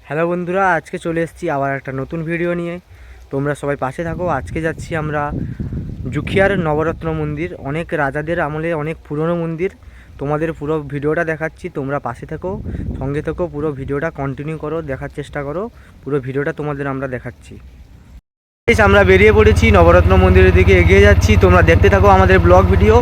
Hello বন্ধুরা, আজকে চলে এসেছি আবার একটা নতুন ভিডিও নিয়ে। তোমরা সবাই পাশে থাকো। আজকে যাচ্ছি আমরা জুখিয়ার নবরত্ন মন্দির, অনেক রাজাদের আমলে অনেক পুরনো মন্দির। তোমাদের পুরো ভিডিওটা দেখাচ্ছি, তোমরা পাশে থাকো, সঙ্গে থাকো, পুরো ভিডিওটা কন্টিনিউ করো, দেখার চেষ্টা করো। পুরো ভিডিওটা তোমাদের আমরা দেখাচ্ছি। আমরা বেরিয়ে পড়েছি, নবরত্ন মন্দিরের দিকে এগিয়ে যাচ্ছি। তোমরা দেখতে থাকো আমাদের ব্লগ ভিডিও।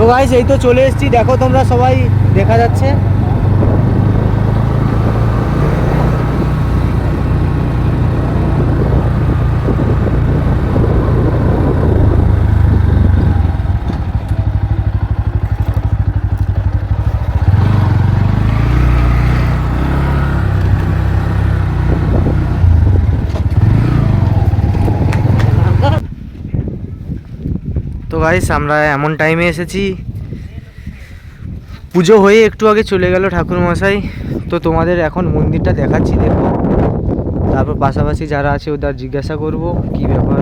তো গাইস, এই তো চলে এসেছি, দেখো তোমরা সবাই, দেখা যাচ্ছে। তো গাইস, আমরা এমন টাইমে এসেছি, পুজো হয়ে একটু আগে চলে গেল ঠাকুরমশাই। তো তোমাদের এখন মন্দিরটা দেখাচ্ছি, দেখো। তারপর পাশাপাশি যারা আছে ওদের জিজ্ঞাসা করব কি ব্যাপার।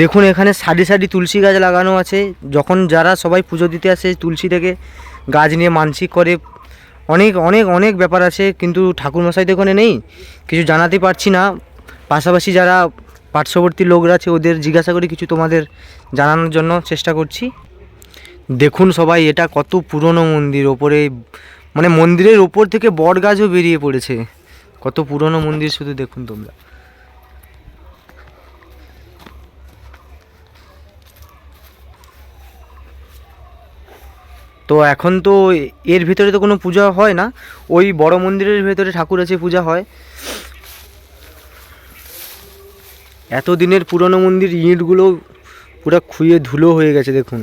দেখুন, এখানে সারি সারি তুলসী গাছ লাগানো আছে। যখন যারা সবাই পুজো দিতে আসে তুলসী থেকে গাছ নিয়ে মানসিক করে। অনেক অনেক অনেক ব্যাপার আছে, কিন্তু ঠাকুরমশাই তো এখানে নেই, কিছু জানাতে পারছি না। পাশাপাশি যারা পার্শ্ববর্তী লোকরা আছে ওদের জিজ্ঞাসা করে কিছু তোমাদের জানানোর জন্য চেষ্টা করছি। দেখুন সবাই, এটা কত পুরনো মন্দির। ওপরে মানে মন্দিরের ওপর থেকে বট গাছও বেরিয়ে পড়েছে। কত পুরনো মন্দির শুধু দেখুন তোমরা। তো এখন তো এর ভিতরে তো কোনো পূজা হয় না, ওই বড় মন্দিরের ভেতরে ঠাকুর আছে, পূজা হয়। এতদিনের পুরনো মন্দির, ইঁটগুলো পুরো খুঁয়ে ধুলো হয়ে গেছে। দেখুন,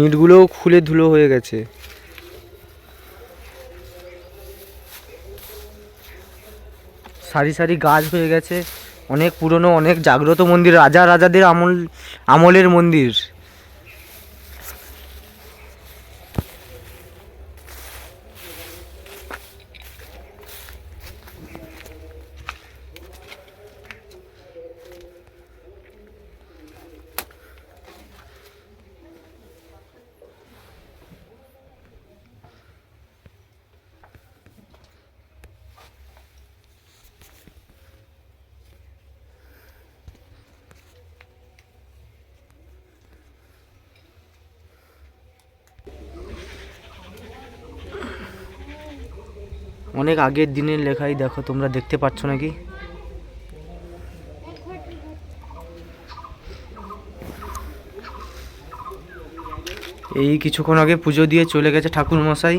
ইঁটগুলোও খুলে ধুলো হয়ে গেছে। সারি সারি গাছ হয়ে গেছে। অনেক পুরনো, অনেক জাগ্রত মন্দির, রাজাদের আমলের মন্দির। অনেক আগের দিনের লেখাই, দেখো তোমরা দেখতে পাচ্ছ নাকি। এই কিছুক্ষণ আগে পুজো দিয়ে চলে গেছে ঠাকুর মশাই।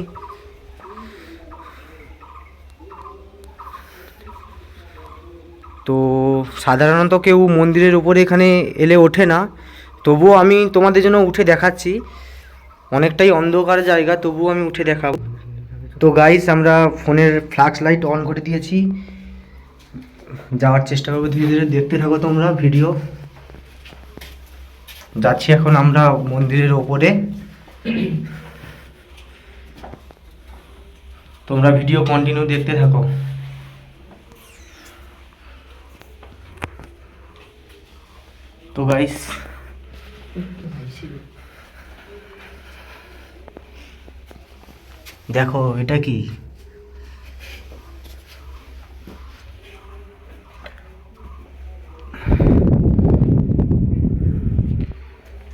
তো সাধারণত কেউ মন্দিরের উপরে এখানে এলে ওঠে না, তবুও আমি তোমাদের জন্য উঠে দেখাচ্ছি। অনেকটাই অন্ধকার জায়গা, তবুও আমি উঠে দেখাবো। তো গাইস, আমরা ফোনের ফ্ল্যাশ লাইট অন করে দিয়েছি, যাওয়ার চেষ্টা করবো ধীরে ধীরে। দেখতে থাকো তোমরা ভিডিও। যাচ্ছি এখন আমরা মন্দিরের ওপরে, তোমরা ভিডিও কন্টিনিউ দেখতে থাকো। তো গাইস, দেখো এটা কি।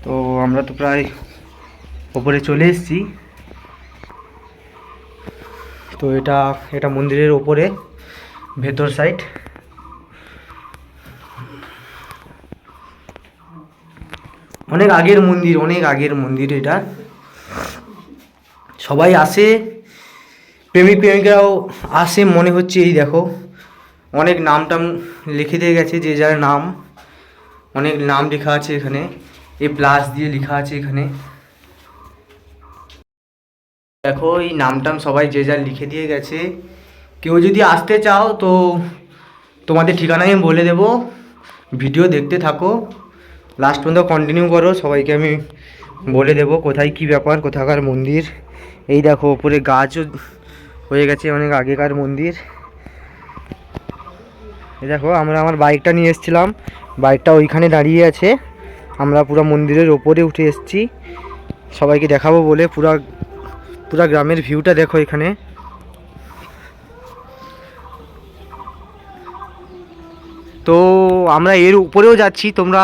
তো আমরা তো প্রায় ওপরে চলে এসেছি। তো এটা মন্দিরের ওপরে ভেতর সাইড। অনেক আগের মন্দির, অনেক আগের মন্দির এটা। সবাই আসে, প্রেমিক প্রেমিকারাও আসে মনে হচ্ছে। এই দেখো অনেক নাম টাম লিখে দিয়ে গেছে, যে যার নাম, অনেক নাম লেখা আছে এখানে, প্লাস দিয়ে লেখা আছে এখানে। দেখো এই নামটাম সবাই যে যার লিখে দিয়ে গেছে। কেউ যদি আসতে চাও তো তোমাদের ঠিকানা আমি বলে দেবো, ভিডিও দেখতে থাকো, লাস্ট পর্যন্ত কন্টিনিউ করো, সবাইকে আমি বলে দেবো কোথায় কি ব্যাপার, কোথাকার মন্দির। এই দেখো ওপরে গাছও হয়ে গেছে, অনেক আগেকার মন্দির। এই দেখো আমরা আমার বাইকটা নিয়ে এসেছিলাম, বাইকটা ওইখানে দাঁড়িয়ে আছে। আমরা পুরো মন্দিরের ওপরে উঠে এসেছি সবাইকে দেখাবো বলে। পুরা গ্রামের ভিউটা দেখো এখানে। তো আমরা এর উপরেও যাচ্ছি, তোমরা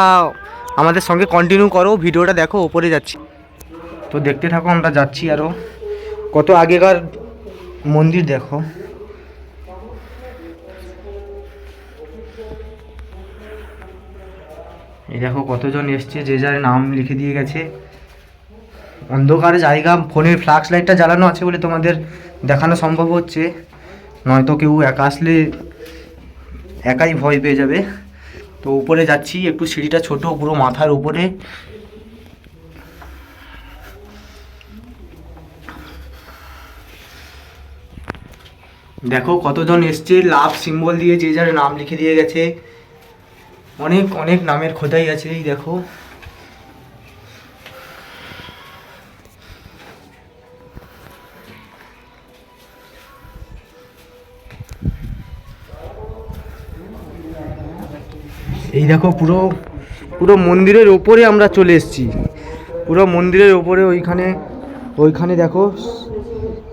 আমাদের সঙ্গে কন্টিনিউ করো, ভিডিওটা দেখো, উপরে যাচ্ছি তো দেখতে থাকো। আমরা যাচ্ছি আরও, কত আগেকার মন্দির দেখো। এই দেখো কতজন এসছে, যে যার নাম লিখে দিয়ে গেছে। অন্ধকার জায়গা, ফোনের ফ্ল্যাশ লাইটটা জ্বালানো আছে বলে তোমাদের দেখানো সম্ভব হচ্ছে, নয়তো কেউ একা আসলে একাই ভয় পেয়ে যাবে। তো উপরে যাচ্ছি, একটু সিঁড়িটা ছোট, পুরো মাথার উপরে। দেখো কতজন এসছে, লাভ সিম্বল দিয়ে যে যার নাম লিখে দিয়ে গেছে। অনেক অনেক নামের খোদাই আছে। এই দেখো এই দেখো পুরো পুরো মন্দিরের ওপরে আমরা চলে এসেছি, পুরো মন্দিরের ওপরে। ওইখানে দেখো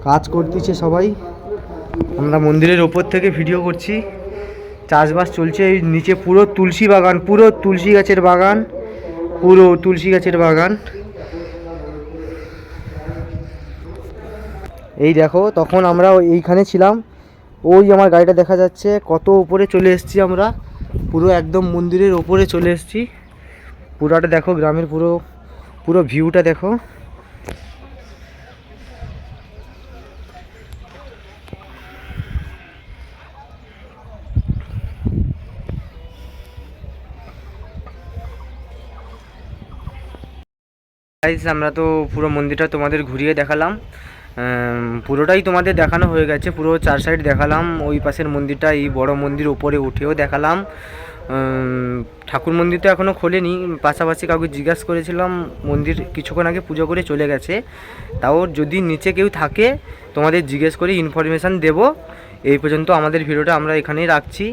কাজ করতেছে সবাই। আমরা মন্দিরের ওপর থেকে ভিডিও করছি, চাষবাস চলছে। এই নিচে পুরো তুলসী বাগান, পুরো তুলসী গাছের বাগান, পুরো তুলসী গাছের বাগান। এই দেখো তখন আমরা এইখানে ছিলাম, ওই আমার গাড়িটা দেখা যাচ্ছে, কত উপরে চলে এসেছি আমরা, পুরো একদম মন্দিরের ওপরে চলে এসেছি। পুরাটা দেখো, গ্রামের পুরো পুরো ভিউটা দেখো। গাইস আমরা তো পুরো মন্দিরটা তোমাদের ঘুরিয়ে দেখালাম, পুরোটাই তোমাদের দেখানো হয়ে গেছে, পুরো 4 সাইড দেখালাম। ওই পাশের মন্দিরটা, এই বড় মন্দির উপরে উঠেও দেখালাম। ঠাকুর মন্দির তো এখনও খোলেনি, পাশাপাশি কাউকে জিজ্ঞাসা করেছিলাম, মন্দির কিছুক্ষণ আগে পুজো করে চলে গেছে। তাও যদি নিচে কেউ থাকে তোমাদের জিজ্ঞেস করে ইনফরমেশান দেব। এই পর্যন্ত আমাদের ভিডিওটা আমরা এখানেই রাখছি,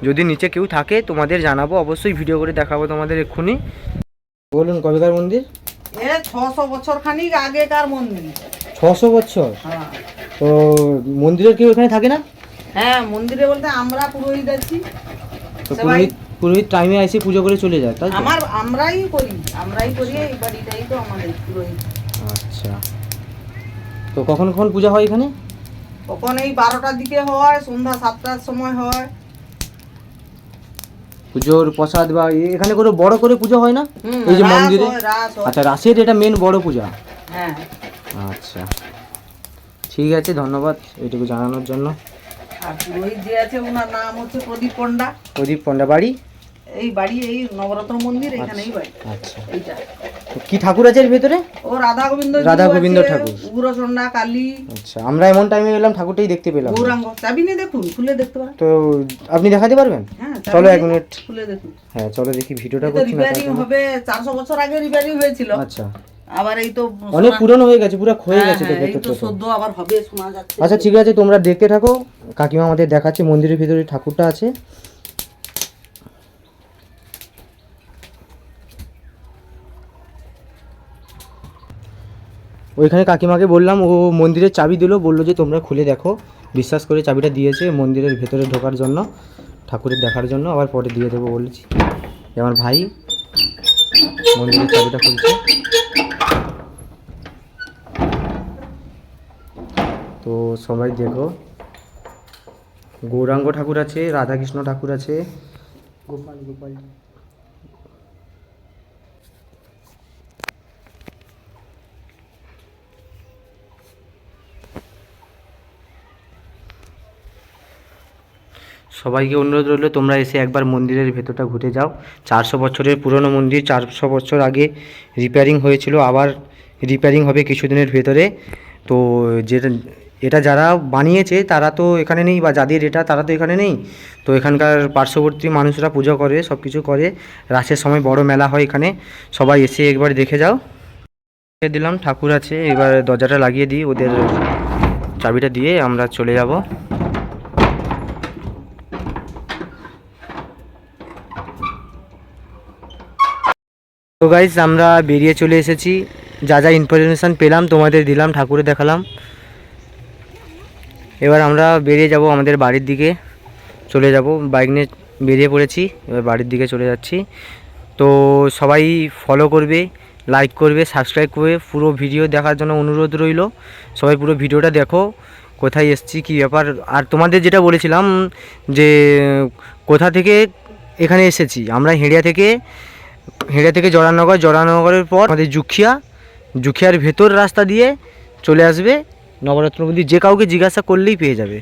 যদি নিচে কেউ থাকে তোমাদের জানাবো, অবশ্যই ভিডিও করে দেখাবো তোমাদের এক্ষুনি। বলুন কবেকার মন্দির? 600 বছর খানিক আগেকার মন্দির। 600 বছর? হ্যাঁ। তো মন্দিরের কেউ এখানে থাকে না? হ্যাঁ, মন্দিরে বলতে আমরা পুরোহিত আছি। তো পুরোহিত টাইমে এসে পুজো করে চলে যায়, তাই তো? আমরাই করি এই বাড়িটাই তো আমাদের পুরোহিত। আচ্ছা, তো কখন কখন পূজা হয় এখানে? কখন এই 12টার দিকে হয়, সন্ধ্যা 7টার সময় হয়। পুজোর প্রসাদ বা এখানে কোনো বড় করে পুজো হয় না এই যে মন্দিরে? আচ্ছা, রাসের এটা মেন বড় পূজা। হ্যাঁ। আচ্ছা ঠিক আছে, ধন্যবাদ এইটুকু জানানোর জন্য। আর পুরোহিত যে আছে ওনার নাম হচ্ছে প্রদীপ পণ্ডা। প্রদীপ পণ্ডা। বাড়ি? এই নবরত্ন মন্দির, এখানেই বাড়ি। আচ্ছা, এইটা কি ঠাকুর আছে এর ভেতরে? ও রাধা গোবিন্দ ঠাকুর, উগ্রচণ্ডা, কালী। আচ্ছা, আমরা এমন টাইমে এলাম ঠাকুরটাই দেখতে পেলাম। গৌরাঙ্গ চাবি নিয়ে দেখুন, খুলে দেখতে পারেন। তো আপনি দেখাতে পারবেন? হ্যাঁ, চলো 1 মিনিট খুলে দেখুন। হ্যাঁ চলো দেখি, ভিডিওটা এটা করছি না। রিপেয়ারিং হবে, 400 বছর আগে রিপেয়ারিং হয়েছিল। আচ্ছা, আবার এই তো অনেক পুরনো হয়ে গেছে, পুরো ক্ষয়ে গেছে তো এই তো ভেতরটা। সদ্য আবার হবে শোনা যাচ্ছে। আচ্ছা ঠিক আছে, তোমরা দেখতে থাকো, কাকিমা আমাদের দেখাচ্ছে মন্দিরের ভিতরে ঠাকুরটা আছে। ওইখানে কাকিমাকে বললাম, ও মন্দিরের চাবি দিল, বললো যে তোমরা খুলে দেখো। বিশ্বাস করে চাবিটা দিয়েছে মন্দিরের ভেতরে ঢোকার জন্য, ঠাকুরের দেখার জন্য, আবার পরে দিয়ে দেবো বলেছি। আমার ভাই মন্দিরের চাবিটা খুলছে। তো সবাই দেখো, গৌরাঙ্গ ঠাকুর আছে, রাধাকৃষ্ণ ঠাকুর আছে, গোপাল সবাইকে অনুরোধ রইল তোমরা এসে একবার মন্দিরের ভেতরটা ঘুরে যাও। 400 বছরের পুরনো মন্দির, 400 বছর আগে রিপেয়ারিং হয়েছিল, আবার রিপেয়ারিং হবে কিছুদিনের ভেতরে। তো যেটা এটা যারা বানিয়েছে তারা তো এখানে নেই, বা যাদের এটা তারা তো এখানে নেই। তো এখানকার পার্শ্ববর্তী মানুষরা পুজো করে, সব কিছু করে। রাসের সময় বড় মেলা হয় এখানে, সবাই এসে একবার দেখে যাও। দিলাম ঠাকুর আছে, এবার দরজাটা লাগিয়ে দিই, ওদের চাবিটা দিয়ে আমরা চলে যাব। তো গাইজ আমরা বেরিয়ে চলে এসেছি, যা যা ইনফরমেশান পেলাম তোমাদের দিলাম, ঠাকুরে দেখালাম। এবার আমরা বেরিয়ে যাব আমাদের বাড়ির দিকে চলে যাব, বাইক নিয়ে বেরিয়ে পড়েছি, এবার বাড়ির দিকে চলে যাচ্ছি। তো সবাই ফলো করবে, লাইক করবে, সাবস্ক্রাইব করবে, পুরো ভিডিও দেখার জন্য অনুরোধ রইল। সবাই পুরো ভিডিওটা দেখো, কোথায় এসছি কী ব্যাপার। আর তোমাদের যেটা বলেছিলাম যে কোথা থেকে এখানে এসেছি, আমরা হেঁড়িয়া থেকে জরানগরের পর আমাদের জুখিয়ার ভেতর রাস্তা দিয়ে চলে আসবে নবরত্ন মন্দির। যে কাউকে জিজ্ঞাসা করলেই পেয়ে যাবে।